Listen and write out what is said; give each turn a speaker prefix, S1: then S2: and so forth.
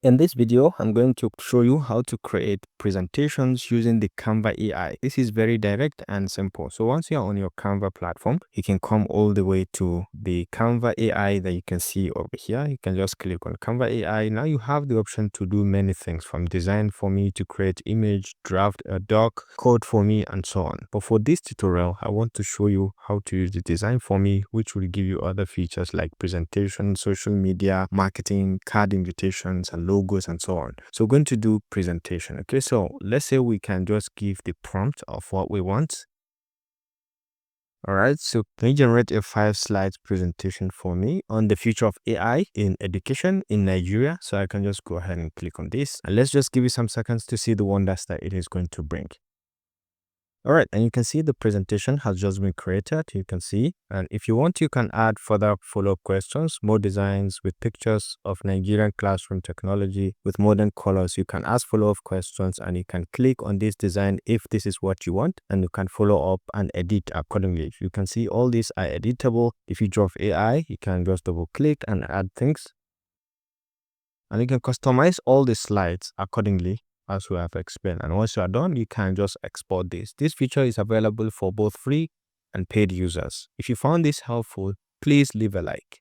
S1: In this video, I'm going to show you how to create presentations using the Canva AI. This is very direct and simple. So once you're on your Canva platform, you can come all the way to the Canva AI that you can see over here. You can just click on Canva AI. Now you have the option to do many things, from design for me to create image, draft a doc, code for me, and so on. But for this tutorial, I want to show you how to use the design for me, which will give you other features like presentation, social media, marketing, card invitations, and logos, and so on. So we're going to do presentation. Okay, so let's say we can just give the prompt of what we want. All right, so can you generate a 5-slide presentation for me on the future of AI in education in Nigeria? So I can just go ahead and click on this, and let's just give you some seconds to see the wonders that it is going to bring. All right, and you can see the presentation has just been created. You can see, and if you want, you can add further follow-up questions, more designs with pictures of Nigerian classroom technology with modern colors. You can ask follow-up questions, and you can click on this design if this is what you want, and you can follow up and edit accordingly. You can see all these are editable. If you drop AI, you can just double click and add things, and you can customize all the slides accordingly as we have explained. And once you are done, you can just export this. This feature is available for both free and paid users. If you found this helpful, please leave a like.